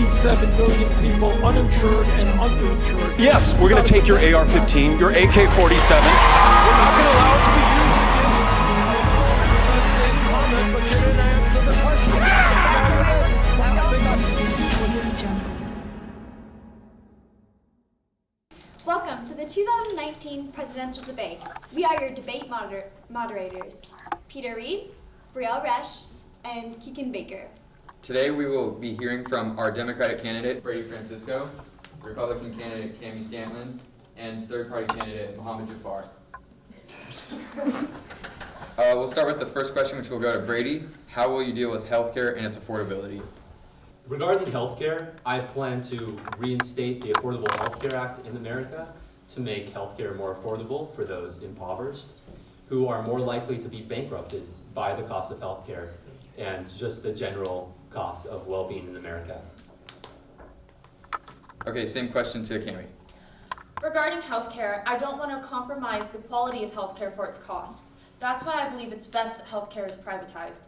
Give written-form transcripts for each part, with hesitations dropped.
47 million people uninsured and underinsured. Yes, we're going to take your AR-15, your AK-47. We're not going to allow it to be used against. But you didn't answer the question. Welcome to the 2019 presidential debate. We are your debate moderators, Peter Reed, Brielle Resch, and Keegan Baker. Today we will be hearing from our Democratic candidate, Brady Francisco, Republican candidate, Cami Scantlin, and third-party candidate, Mohammed Jafar. We'll start with the first question, which will go to Brady. How will you deal with healthcare and its affordability? Regarding healthcare, I plan to reinstate the Affordable Health Care Act in America to make healthcare more affordable for those impoverished who are more likely to be bankrupted by the cost of healthcare and just the general cost of well-being in America. Okay, same question to Cami. Regarding healthcare, I don't want to compromise the quality of healthcare for its cost. That's why I believe it's best that healthcare is privatized.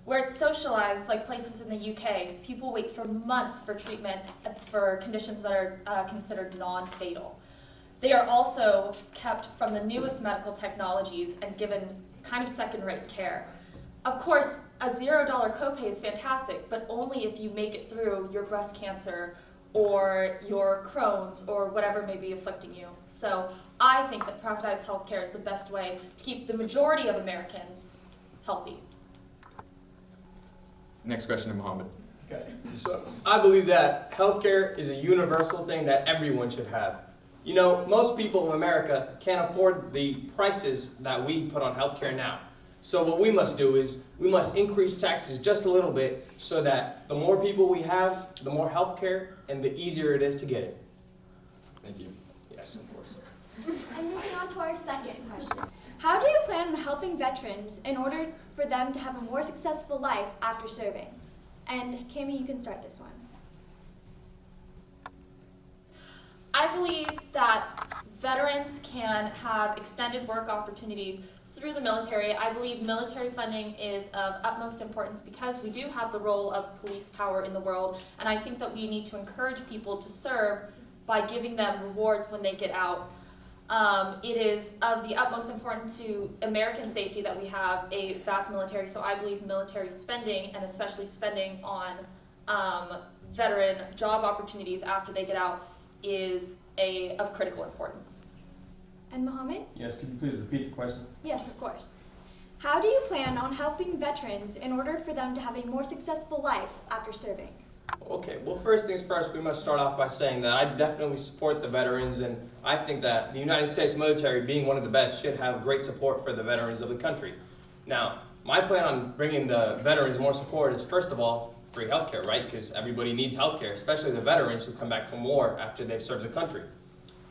Where it's socialized, like places in the UK, people wait for months for treatment for conditions that are considered non-fatal. They are also kept from the newest medical technologies and given kind of second-rate care. Of course, a $0 copay is fantastic, but only if you make it through your breast cancer or your Crohn's or whatever may be afflicting you. So I think that privatized healthcare is the best way to keep the majority of Americans healthy. Next question to Mohammed. Okay, so I believe that healthcare is a universal thing that everyone should have. You know, most people in America can't afford the prices that we put on healthcare now. So what we must do is we must increase taxes just a little bit so that the more people we have, the more healthcare and the easier it is to get it. Thank you. Yes, of course. And moving on to our second question. How do you plan on helping veterans in order for them to have a more successful life after serving? And Cami, you can start this one. I believe that veterans can have extended work opportunities through the military. I believe military funding is of utmost importance because we do have the role of police power in the world, and I think that we need to encourage people to serve by giving them rewards when they get out. It is of the utmost importance to American safety that we have a vast military, so I believe military spending, and especially spending on veteran job opportunities after they get out, is of critical importance. And Mohammed? Yes, can you please repeat the question? Yes, of course. How do you plan on helping veterans in order for them to have a more successful life after serving? Okay, well, first things first, we must start off by saying that I definitely support the veterans, and I think that the United States military, being one of the best, should have great support for the veterans of the country. Now, my plan on bringing the veterans more support is, first of all, free healthcare, right? Because everybody needs healthcare, especially the veterans who come back from war after they've served the country.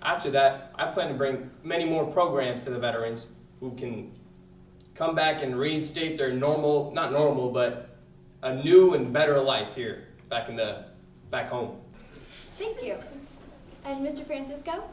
After that, I plan to bring many more programs to the veterans who can come back and reinstate their not normal, but a new and better life here, back home. Thank you. And Mr. Francisco?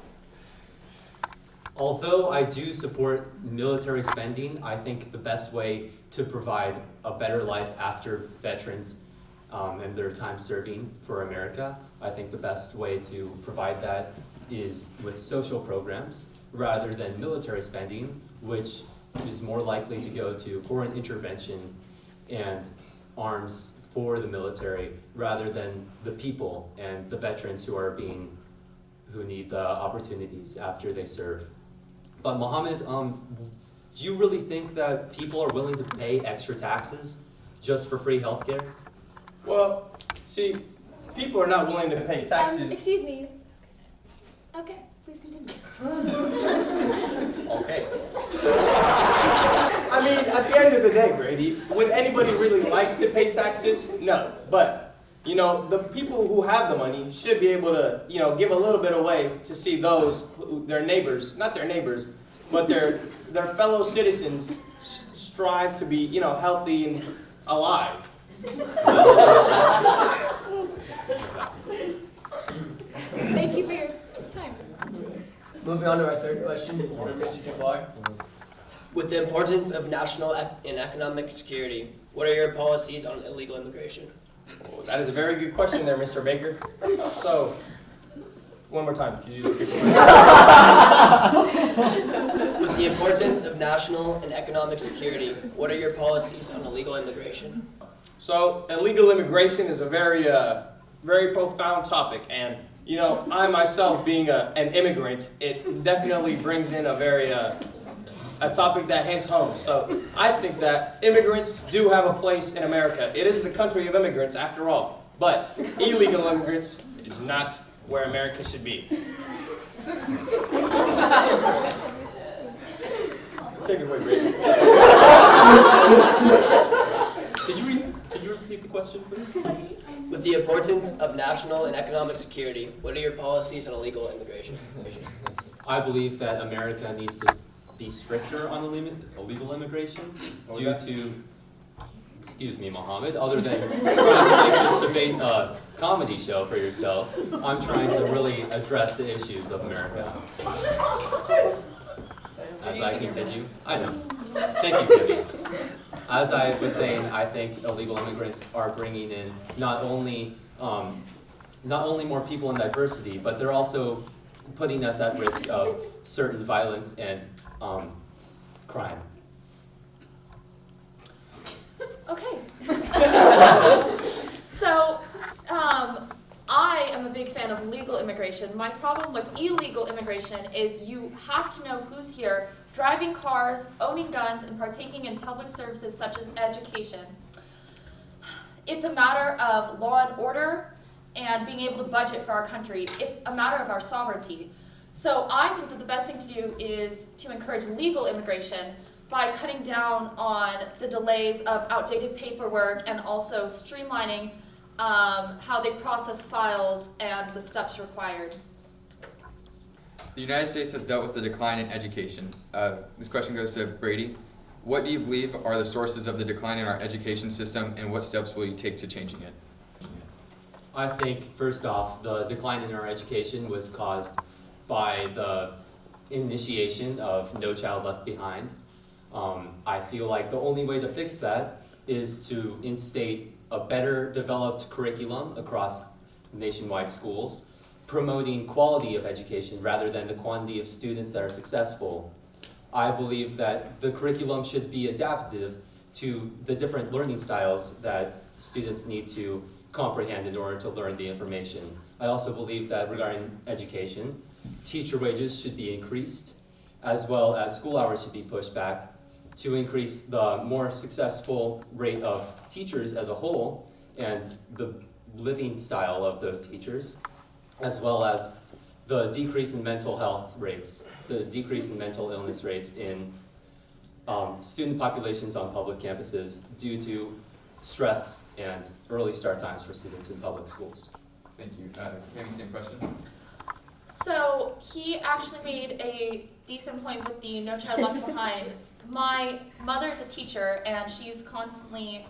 Although I do support military spending, I think the best way to provide a better life after veterans and their time serving for America, I think the best way to provide that is with social programs rather than military spending, which is more likely to go to foreign intervention and arms for the military rather than the people and the veterans who need the opportunities after they serve. But Mohammed, do you really think that people are willing to pay extra taxes just for free healthcare? Well, see, people are not willing to pay taxes. Excuse me. Okay, please continue. Okay. I mean, at the end of the day, Brady, would anybody really like to pay taxes? No. But, you know, the people who have the money should be able to, you know, give a little bit away to see those, their neighbors, not their neighbors, but their fellow citizens strive to be, you know, healthy and alive. Thank you for your time. Moving on to our third question for Mr. Jafar. With the importance of national and economic security, what are your policies on illegal immigration? Well, that is a very good question there, Mr. Baker. So, one more time. Could you just repeat that? With the importance of national and economic security, what are your policies on illegal immigration? So, illegal immigration is a very profound topic, and you know, I myself being an immigrant, it definitely brings in a topic that hits home. So, I think that immigrants do have a place in America. It is the country of immigrants, after all. But illegal immigrants is not where America should be. Take it away, Brady. Can you repeat the question, please? With the importance of national and economic security, what are your policies on illegal immigration? I believe that America needs to be stricter on illegal immigration due to, excuse me, Mohammed, other than trying to make this debate a comedy show for yourself, I'm trying to really address the issues of America. As I continue, I know. Thank you, Kimmy. As I was saying, I think illegal immigrants are bringing in not only more people in diversity, but they're also putting us at risk of certain violence and crime. Okay. So, I am a big fan of legal immigration. My problem with illegal immigration is you have to know who's here, driving cars, owning guns, and partaking in public services such as education. It's a matter of law and order and being able to budget for our country. It's a matter of our sovereignty. So I think that the best thing to do is to encourage legal immigration by cutting down on the delays of outdated paperwork and also streamlining how they process files and the steps required. The United States has dealt with the decline in education. This question goes to Brady. What do you believe are the sources of the decline in our education system, and what steps will you take to changing it? I think, first off, the decline in our education was caused by the initiation of No Child Left Behind. I feel like the only way to fix that is to instate a better developed curriculum across nationwide schools, promoting quality of education rather than the quantity of students that are successful. I believe that the curriculum should be adaptive to the different learning styles that students need to comprehend in order to learn the information. I also believe that regarding education, teacher wages should be increased, as well as school hours should be pushed back to increase the more successful rate of teachers as a whole and the living style of those teachers, as well as the decrease in mental health rates, the decrease in mental illness rates in student populations on public campuses due to stress and early start times for students in public schools. Thank you. Cammy, same question. So he actually made a decent point with the No Child Left Behind. My mother's a teacher, and she's constantly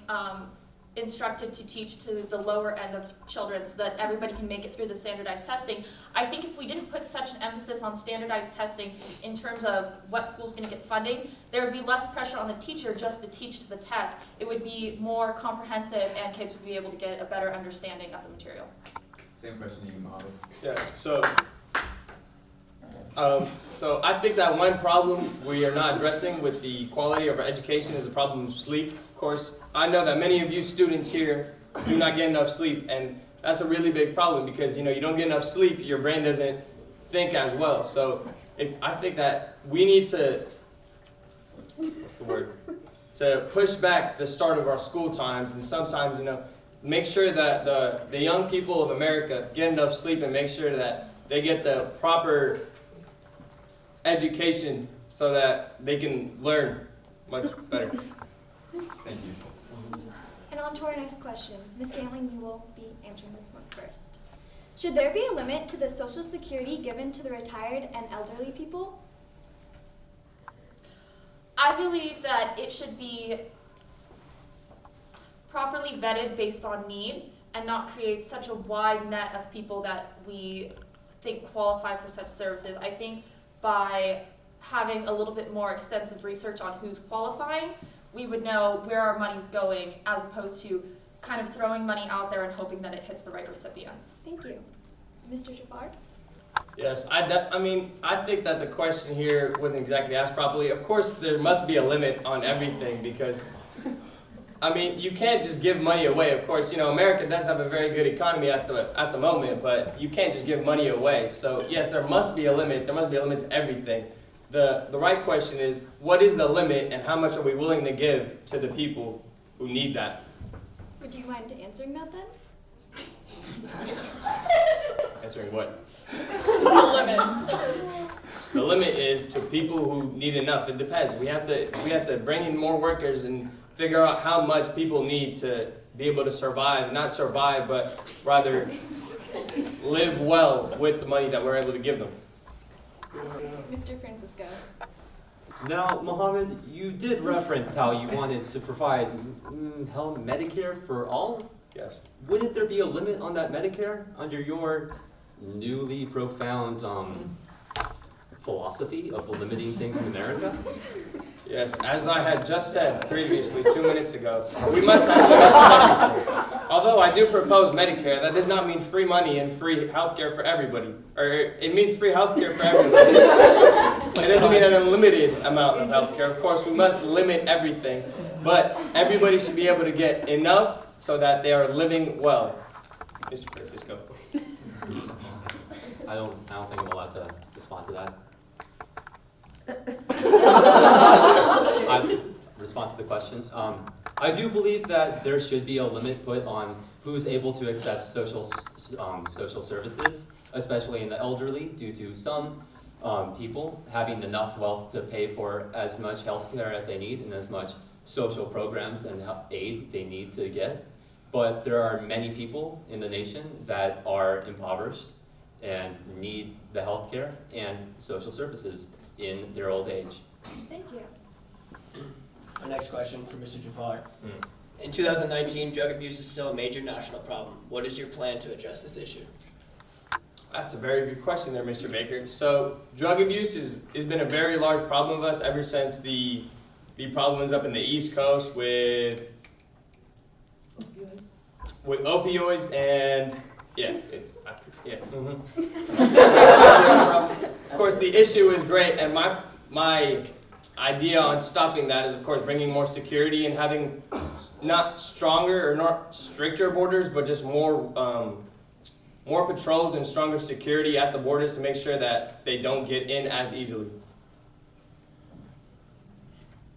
instructed to teach to the lower end of children so that everybody can make it through the standardized testing. I think if we didn't put such an emphasis on standardized testing in terms of what school's going to get funding, there would be less pressure on the teacher just to teach to the test. It would be more comprehensive, and kids would be able to get a better understanding of the material. Same question to you, Mohammed. Yes, so I think that one problem we are not addressing with the quality of our education is the problem of sleep. Of course, I know that many of you students here do not get enough sleep, and that's a really big problem because you don't get enough sleep, your brain doesn't think as well. So I think that we need to, to push back the start of our school times, and sometimes, make sure that the young people of America get enough sleep and make sure that they get the proper education so that they can learn much better. Thank you. And on to our next question. Ms. Gantling, you will be answering this one first. Should there be a limit to the Social Security given to the retired and elderly people? I believe that it should be properly vetted based on need and not create such a wide net of people that we think qualify for such services. I think by having a little bit more extensive research on who's qualifying, we would know where our money's going as opposed to kind of throwing money out there and hoping that it hits the right recipients. Thank you. Mr. Jafar? Yes, I mean, I think that the question here wasn't exactly asked properly. Of course, there must be a limit on everything because, I mean, you can't just give money away. Of course, you know, America does have a very good economy at the moment, but you can't just give money away. So yes, there must be a limit. There must be a limit to everything. The right question is, what is the limit and how much are we willing to give to the people who need that? Would you mind answering that then? Answering what? The limit. The limit is to people who need enough. It depends. We have to bring in more workers and figure out how much people need to be able to survive. Not survive, but rather live well with the money that we're able to give them. Mr. Francisco? Now, Mohammed, you did reference how you wanted to provide health Medicare for all. Yes. Wouldn't there be a limit on that Medicare under your newly profound philosophy of limiting things in America? Yes, as I had just said previously 2 minutes ago, we must have limits on everything. Although I do propose Medicare, that does not mean free money and free healthcare for everybody. Or it means free healthcare for everybody. It doesn't mean an unlimited amount of healthcare. Of course, we must limit everything, but everybody should be able to get enough so that they are living well. Mr. Francisco. I don't think I'm allowed to respond to that. I respond to the question. I do believe that there should be a limit put on who's able to accept social services, especially in the elderly, due to some people having enough wealth to pay for as much health care as they need and as much social programs and aid they need to get. But there are many people in the nation that are impoverished and need the health care and social services in their old age. Thank you. Our next question for Mr. Jafar. In 2019, drug abuse is still a major national problem. What is your plan to address this issue? That's a very good question there, Mr. Baker. So drug abuse has been a very large problem of us ever since the problem is up in the East Coast with opioids and Of course, the issue is great, and my idea on stopping that is, of course, bringing more security and having not stronger or not stricter borders, but just more patrols and stronger security at the borders to make sure that they don't get in as easily.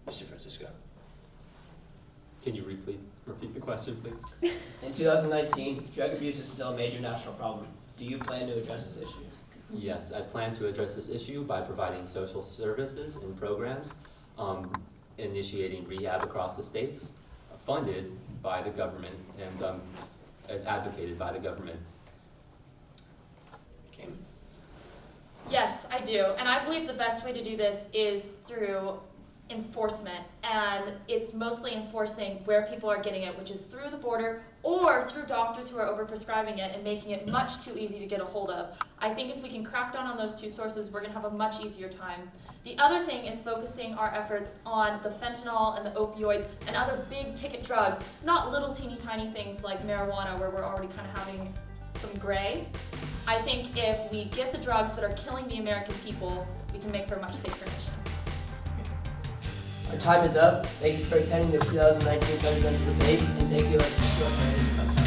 Mr. Francisco. Can you repeat the question, please? In 2019, drug abuse is still a major national problem. Do you plan to address this issue? Yes, I plan to address this issue by providing social services and programs, initiating rehab across the states, funded by the government and advocated by the government. Kim? Yes, I do. And I believe the best way to do this is through enforcement. And it's mostly enforcing where people are getting it, which is through the border or through doctors who are overprescribing it and making it much too easy to get a hold of. I think if we can crack down on those two sources, we're going to have a much easier time. The other thing is focusing our efforts on the fentanyl and the opioids and other big ticket drugs, not little teeny tiny things like marijuana where we're already kind of having some gray. I think if we get the drugs that are killing the American people, we can make for a much safer nation. Our time is up. Thank you for attending the 2019 presidential debate, and thank you to our parents.